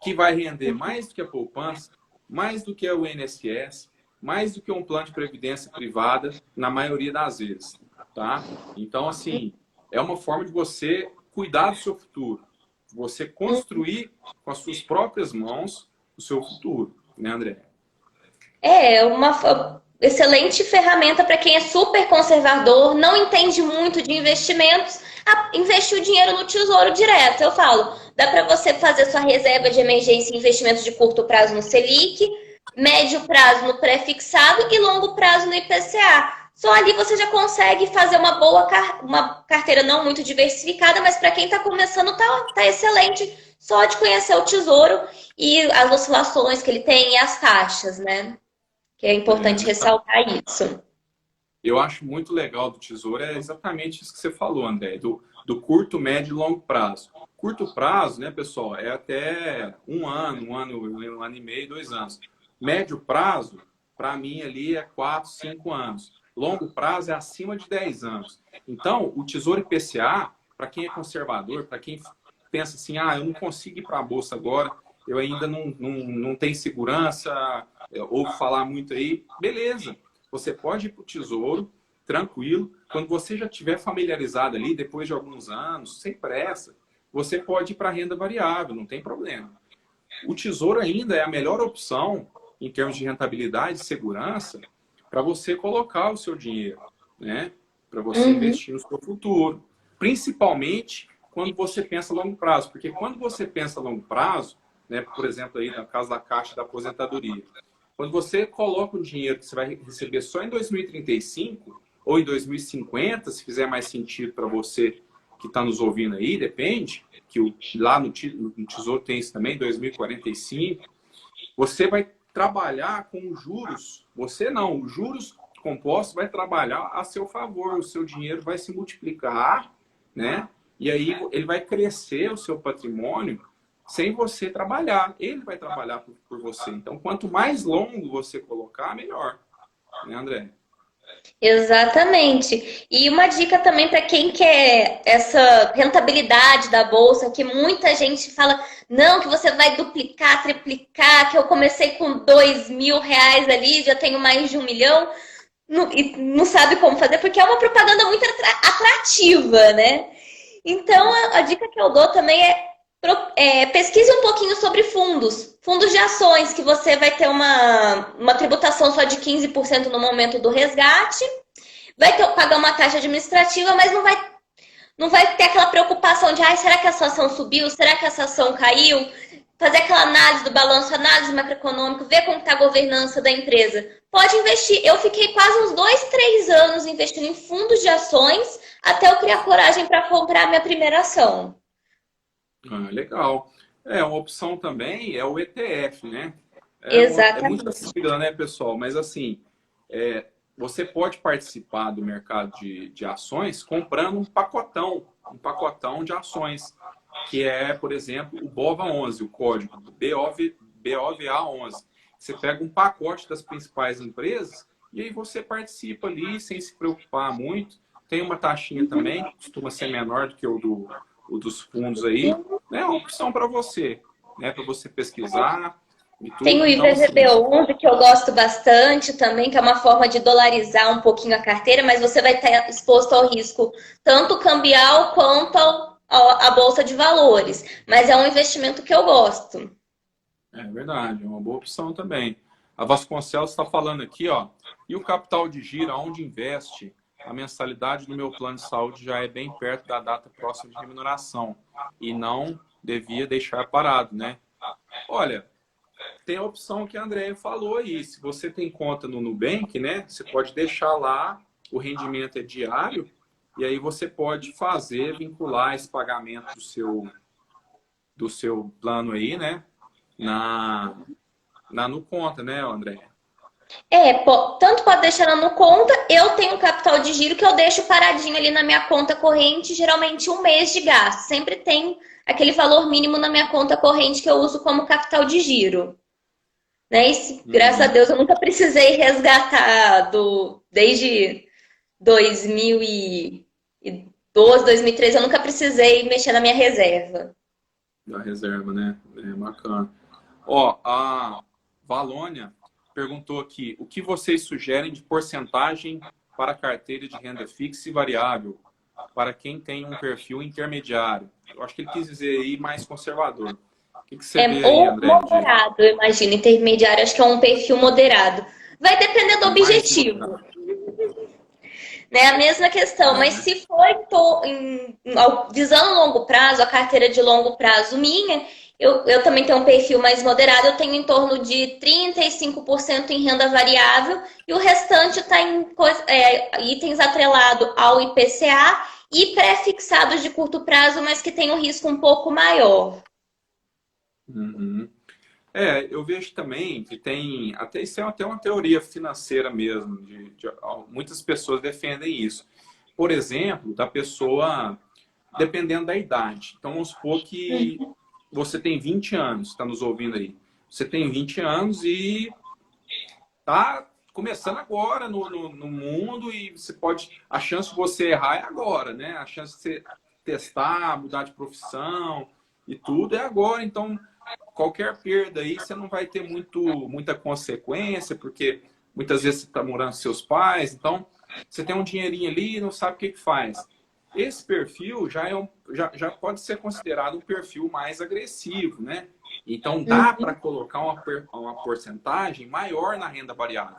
que vai render mais do que a poupança, mais do que o INSS, mais do que um plano de previdência privada, na maioria das vezes, tá? Então, assim, é uma forma de você cuidar do seu futuro, você construir com as suas próprias mãos o seu futuro, né, André? É uma excelente ferramenta para quem é super conservador, não entende muito de investimentos, investir o dinheiro no tesouro direto. Eu falo, dá para você fazer sua reserva de emergência em investimentos de curto prazo no Selic, médio prazo no pré-fixado e longo prazo no IPCA. Só ali você já consegue fazer uma boa uma carteira não muito diversificada, mas para quem está começando tá excelente só de conhecer o Tesouro e as oscilações que ele tem e as taxas, né? Que é importante ressaltar isso. Eu acho muito legal do Tesouro é exatamente isso que você falou, André, do curto, médio e longo prazo. Curto prazo, né, pessoal, é até um ano e meio, 2 anos. Médio prazo, para mim, ali é 4, 5 anos. Longo prazo é acima de 10 anos. Então, o Tesouro IPCA, para quem é conservador, para quem pensa assim, eu não consigo ir para a Bolsa agora, eu ainda não tenho segurança, ouvo falar muito aí, beleza. Você pode ir para o Tesouro, tranquilo. Quando você já estiver familiarizado ali, depois de alguns anos, sem pressa, você pode ir para a renda variável, não tem problema. O Tesouro ainda é a melhor opção, em termos de rentabilidade e segurança, para você colocar o seu dinheiro, né? Para você investir no seu futuro. Principalmente quando você pensa a longo prazo. Porque quando você pensa a longo prazo, né, por exemplo, aí no caso da Caixa da Aposentadoria, quando você coloca um dinheiro que você vai receber só em 2035 ou em 2050, se fizer mais sentido para você que está nos ouvindo aí, depende, que lá no Tesouro tem isso também, 2045, você vai trabalhar com os juros, você não, os juros compostos vai trabalhar a seu favor, o seu dinheiro vai se multiplicar, né? E aí ele vai crescer o seu patrimônio sem você trabalhar. Ele vai trabalhar por você. Então, quanto mais longo você colocar, melhor. Né, André? Exatamente. E uma dica também para quem quer essa rentabilidade da bolsa, que muita gente fala, não, que você vai duplicar, triplicar, que eu comecei com R$ 2.000 ali, já tenho mais de 1 milhão, e não sabe como fazer, porque é uma propaganda muito atrativa, né? Então, a dica que eu dou também pesquise um pouquinho sobre fundos de ações, que você vai ter uma tributação só de 15% no momento do resgate, pagar uma taxa administrativa, mas não vai ter aquela preocupação de será que essa ação subiu? Será que essa ação caiu? Fazer aquela análise do balanço, análise macroeconômica, ver como está a governança da empresa. Pode investir. Eu fiquei quase uns 2, 3 anos investindo em fundos de ações até eu criar coragem para comprar a minha primeira ação. Legal. Uma opção também é o ETF, né? É muita sigla, né, pessoal? Mas assim, você pode participar do mercado de ações comprando um pacotão de ações, que é, por exemplo, o BOVA11, o código BOVA11. Você pega um pacote das principais empresas e aí você participa ali sem se preocupar muito. Tem uma taxinha também, costuma ser menor do que o dos fundos aí. É uma opção para você, né? Para você pesquisar. Tem o IVZB11, que eu gosto bastante também, que é uma forma de dolarizar um pouquinho a carteira, mas você vai estar exposto ao risco tanto cambial quanto à bolsa de valores. Mas é um investimento que eu gosto. É verdade, é uma boa opção também. A Vasconcelos está falando aqui, ó. E o capital de giro, onde investe? A mensalidade do meu plano de saúde já é bem perto da data próxima de remuneração e não devia deixar parado, né? Olha, tem a opção que a Andréia falou aí. Se você tem conta no Nubank, né? Você pode deixar lá, o rendimento é diário, e aí você pode vincular esse pagamento do seu plano aí, né? No conta, né, André? Tanto pode deixar no conta, eu tenho um capital de giro que eu deixo paradinho ali na minha conta corrente, geralmente 1 mês de gasto. Sempre tem aquele valor mínimo na minha conta corrente que eu uso como capital de giro. Né? Graças a Deus eu nunca precisei resgatar desde 2012, 2013, eu nunca precisei mexer na minha reserva. Da reserva, né? É bacana. Ó, a Valônia perguntou aqui, o que vocês sugerem de porcentagem para carteira de renda fixa e variável, para quem tem um perfil intermediário? Eu acho que ele quis dizer aí mais conservador. O que você vê aí, André? Moderado, eu imagino. Intermediário, acho que é um perfil moderado. Vai depender do objetivo. Né? A mesma questão, mas se for visando longo prazo, a carteira de longo prazo minha, Eu também tenho um perfil mais moderado, eu tenho em torno de 35% em renda variável e o restante está em itens atrelados ao IPCA e pré-fixados de curto prazo, mas que tem um risco um pouco maior. Uhum. Eu vejo também que tem, até isso é até uma teoria financeira mesmo, muitas pessoas defendem isso. Por exemplo, da pessoa, dependendo da idade. Então, vamos supor que você tem 20 anos, está nos ouvindo aí. Você tem 20 anos e está começando agora no mundo e você pode... A chance de você errar é agora, né? A chance de você testar, mudar de profissão e tudo é agora. Então, qualquer perda aí, você não vai ter muita consequência, porque muitas vezes você está morando com seus pais, então você tem um dinheirinho ali e não sabe o que faz. Esse perfil já pode ser considerado um perfil mais agressivo, né? Então dá para colocar uma porcentagem maior na renda variável.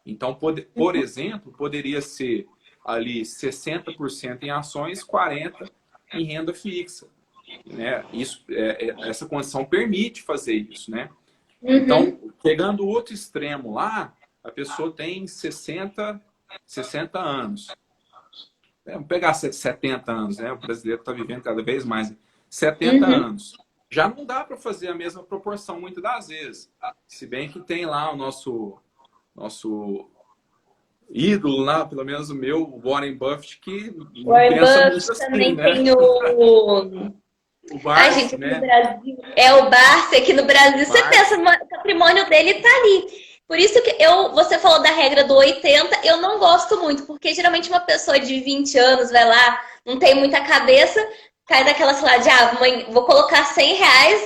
Então, por exemplo, poderia ser ali 60% em ações, 40% em renda fixa. Né? Essa condição permite fazer isso, né? Então, pegando o outro extremo lá, a pessoa tem 60 anos. Vamos pegar 70 anos, né? O brasileiro está vivendo cada vez mais. 70 anos. Já não dá para fazer a mesma proporção muitas das vezes. Se bem que tem lá o nosso ídolo lá, pelo menos o meu, o Warren Buffett, que não Warren pensa muito Buffett assim, também né? tem o... O Ai, Barsi, gente, aqui no né? Brasil. É o Barsi aqui no Brasil. Você pensa, o patrimônio dele tá ali. Por isso que você falou da regra do 80, eu não gosto muito, porque geralmente uma pessoa de 20 anos vai lá, não tem muita cabeça, cai daquela, sei lá, de mãe, vou colocar R$ 100,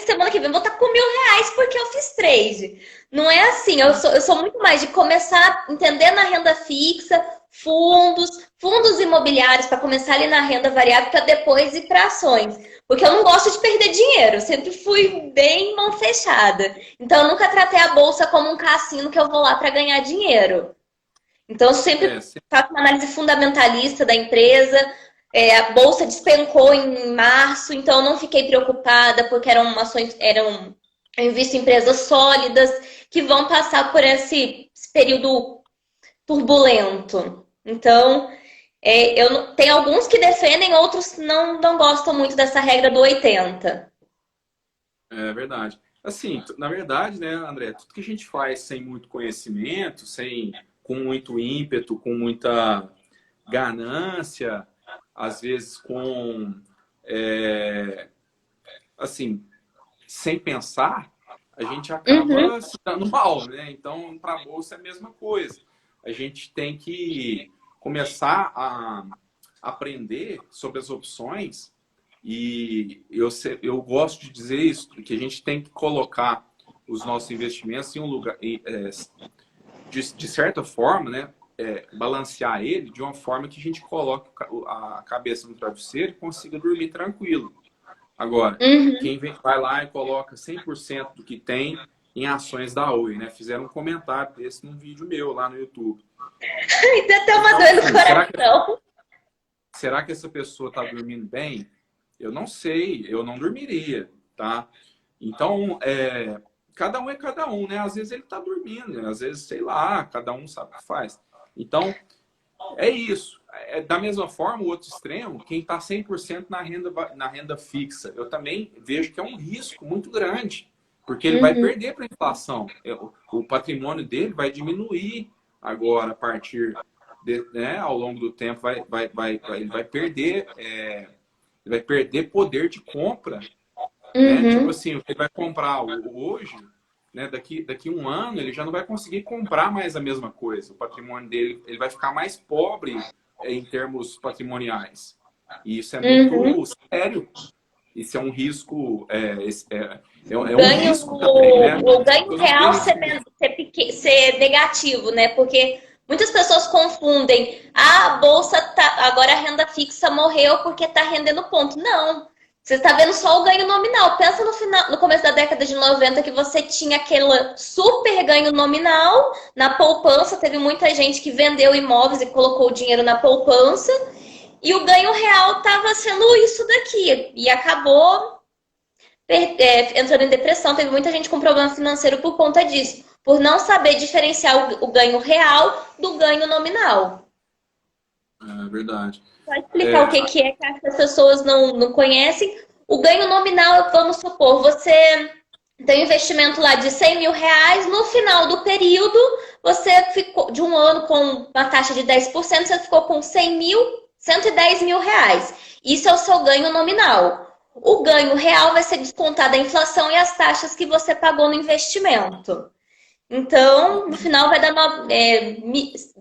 semana que vem vou estar com R$ 1.000 porque eu fiz trade. Não é assim, eu sou muito mais de começar a entender na renda fixa, fundos imobiliários para começar ali na renda variável para depois ir para ações. Porque eu não gosto de perder dinheiro, eu sempre fui bem mão fechada. Então eu nunca tratei a bolsa como um cassino que eu vou lá para ganhar dinheiro. Então eu sempre faço uma análise fundamentalista da empresa. A bolsa despencou em março, então eu não fiquei preocupada porque eram ações, eu invisto em empresas sólidas que vão passar por esse período turbulento. Então, tem alguns que defendem, outros não gostam muito dessa regra do 80. É verdade. Assim, na verdade, né, André, tudo que a gente faz sem muito conhecimento, com muito ímpeto, com muita ganância, às vezes assim, sem pensar, a gente acaba se dando mal, né? Então, para a bolsa é a mesma coisa. A gente tem que começar a aprender sobre as opções e eu gosto de dizer isso, que a gente tem que colocar os nossos investimentos em um lugar, de certa forma, né? Balancear ele de uma forma que a gente coloque a cabeça no travesseiro e consiga dormir tranquilo. Agora, quem vai lá e coloca 100% do que tem em ações da Oi, né? Fizeram um comentário desse num vídeo meu lá no YouTube. Ainda até uma dor no coração. Será que essa pessoa está dormindo bem? Eu não sei, eu não dormiria, tá? Então, cada um é cada um, né? Às vezes ele está dormindo, às vezes, sei lá, cada um sabe o que faz. Então, é isso. Da mesma forma, o outro extremo, quem está 100% na renda fixa, eu também vejo que é um risco muito grande, porque ele vai perder para a inflação. O patrimônio dele vai diminuir agora a partir né, ao longo do tempo, ele vai perder poder de compra. Né? Tipo assim, o que ele vai comprar hoje, né, daqui um ano, ele já não vai conseguir comprar mais a mesma coisa. O patrimônio dele ele vai ficar mais pobre em termos patrimoniais. E isso é muito sério. Isso é um risco. Um risco também, né? O ganho real ser negativo, né? Porque muitas pessoas confundem. A bolsa agora a renda fixa morreu porque está rendendo ponto. Não. Você está vendo só o ganho nominal. Pensa no começo da década de 90 que você tinha aquele super ganho nominal na poupança. Teve muita gente que vendeu imóveis e colocou o dinheiro na poupança. E o ganho real estava sendo isso daqui. E acabou entrando em depressão. Teve muita gente com problema financeiro por conta disso, por não saber diferenciar o ganho real do ganho nominal. É verdade. Pode explicar o que que é que as pessoas não conhecem? O ganho nominal, vamos supor, você tem um investimento lá de 100 mil reais, no final do período, você ficou de um ano com uma taxa de 10%, você ficou com 100 mil, 110 mil reais. Isso é o seu ganho nominal. O ganho real vai ser descontado a inflação e as taxas que você pagou no investimento. Então, no final vai dar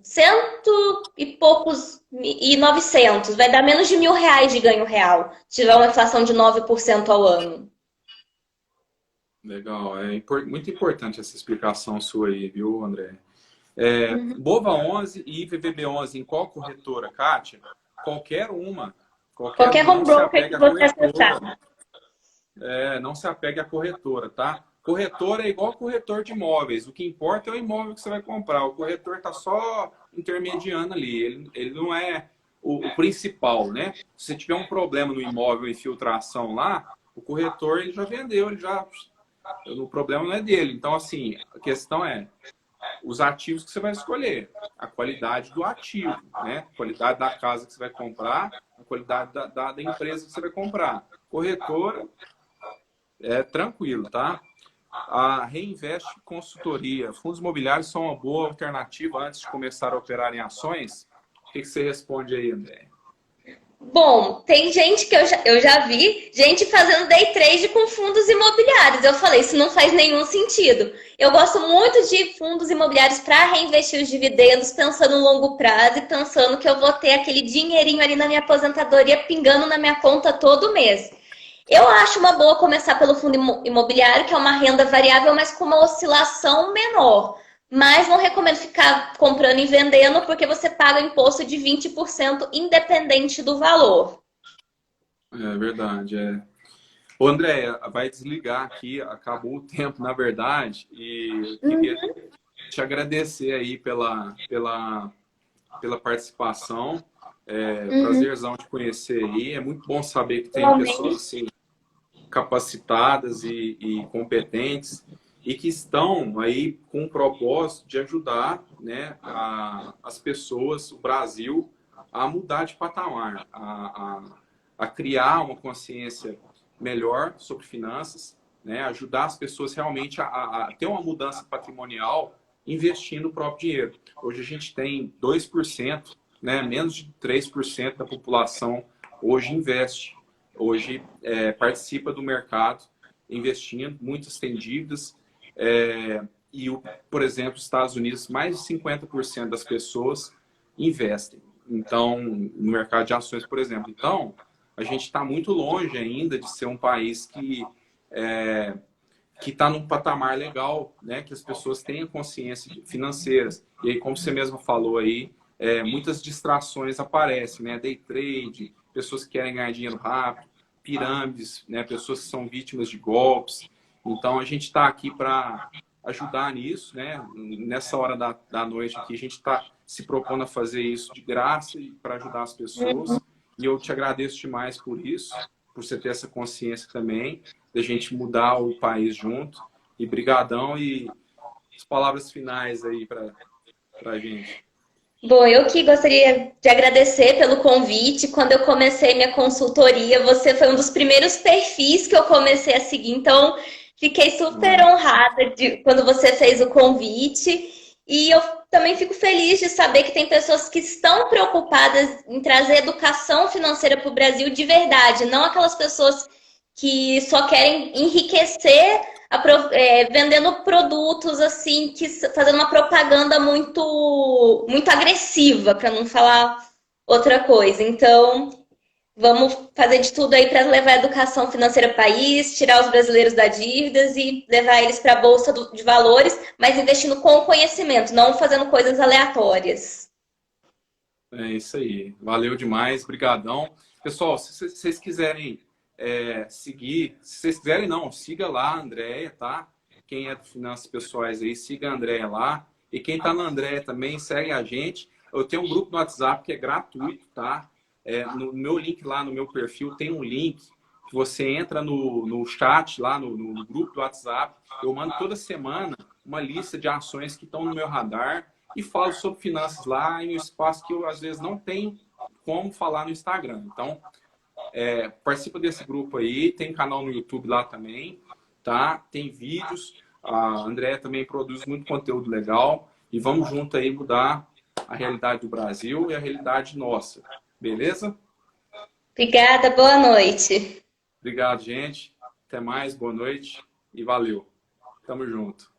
cento e poucos e 900. Vai dar menos de R$ 1.000 de ganho real, se tiver uma inflação de 9% ao ano. Legal, muito importante essa explicação sua aí, viu, André? BOVA11 e IVVB11 em qual corretora, Kátia? Qualquer uma. Qualquer home broker que você acessar. Não se apegue à corretora, tá? Corretora é igual corretor de imóveis. O que importa é o imóvel que você vai comprar. O corretor está só intermediando ali. Ele não é o principal, né? Se você tiver um problema no imóvel, infiltração lá, o corretor ele já vendeu, o problema não é dele. Então, assim, a questão é os ativos que você vai escolher, a qualidade do ativo, né? A qualidade da casa que você vai comprar, a qualidade da empresa que você vai comprar. Corretora é tranquilo, tá? A Reinvest Consultoria, fundos imobiliários são uma boa alternativa antes de começar a operar em ações? O que você responde aí, André? Bom, tem gente que eu já vi, gente fazendo day trade com fundos imobiliários. Eu falei, isso não faz nenhum sentido. Eu gosto muito de fundos imobiliários para reinvestir os dividendos, pensando no longo prazo e pensando que eu vou ter aquele dinheirinho ali na minha aposentadoria pingando na minha conta todo mês. Eu acho uma boa começar pelo fundo imobiliário, que é uma renda variável, mas com uma oscilação menor. Mas não recomendo ficar comprando e vendendo, porque você paga imposto de 20% independente do valor. É verdade, Ô, André, vai desligar aqui, acabou o tempo, na verdade, e eu queria te agradecer aí pela participação. Prazerzão te conhecer aí. É muito bom saber que tem pessoas assim, capacitadas e competentes e que estão aí com o propósito de ajudar, né, as pessoas, o Brasil, a mudar de patamar, a criar uma consciência melhor sobre finanças, né, ajudar as pessoas realmente a ter uma mudança patrimonial investindo o próprio dinheiro. Hoje a gente tem 2%, né, menos de 3% da população hoje investe. Hoje participa do mercado investindo, muitas têm dívidas. Por exemplo, nos Estados Unidos, mais de 50% das pessoas investem. Então, no mercado de ações, por exemplo. Então, a gente está muito longe ainda de ser um país que está num patamar legal, né? Que as pessoas tenham consciência financeiras. E aí, como você mesmo falou aí, muitas distrações aparecem, né? Day trade, pessoas que querem ganhar dinheiro rápido, pirâmides, né? Pessoas que são vítimas de golpes. Então, a gente está aqui para ajudar nisso, né? Nessa hora da noite aqui, a gente está se propondo a fazer isso de graça e para ajudar as pessoas. E eu te agradeço demais por isso, por você ter essa consciência também, da gente mudar o país junto. E brigadão e as palavras finais aí para a gente. Bom, eu que gostaria de agradecer pelo convite. Quando eu comecei minha consultoria, você foi um dos primeiros perfis que eu comecei a seguir. Então, fiquei super honrada quando você fez o convite. E eu também fico feliz de saber que tem pessoas que estão preocupadas em trazer educação financeira para o Brasil de verdade. Não aquelas pessoas que só querem enriquecer vendendo produtos assim, fazendo uma propaganda muito, muito agressiva, para não falar outra coisa. Então, vamos fazer de tudo aí para levar a educação financeira para o país, tirar os brasileiros das dívidas e levar eles para a Bolsa de Valores, mas investindo com conhecimento, não fazendo coisas aleatórias. É isso aí. Valeu demais. Brigadão. Pessoal, se vocês quiserem seguir, se vocês quiserem não, siga lá a Andréia, tá? Quem é de finanças pessoais aí, siga a Andréia lá. E quem tá na Andréia também, segue a gente. Eu tenho um grupo no WhatsApp que é gratuito, tá? No meu link lá, no meu perfil, tem um link que você entra no chat, lá no grupo do WhatsApp. Eu mando toda semana uma lista de ações que estão no meu radar e falo sobre finanças lá em um espaço que eu, às vezes, não tenho como falar no Instagram. Então, participa desse grupo aí, tem canal no YouTube lá também, tá? Tem vídeos, a Andréa também produz muito conteúdo legal e vamos junto aí mudar a realidade do Brasil e a realidade nossa, beleza? Obrigada, boa noite. Obrigado, gente. Até mais, boa noite e valeu. Tamo junto.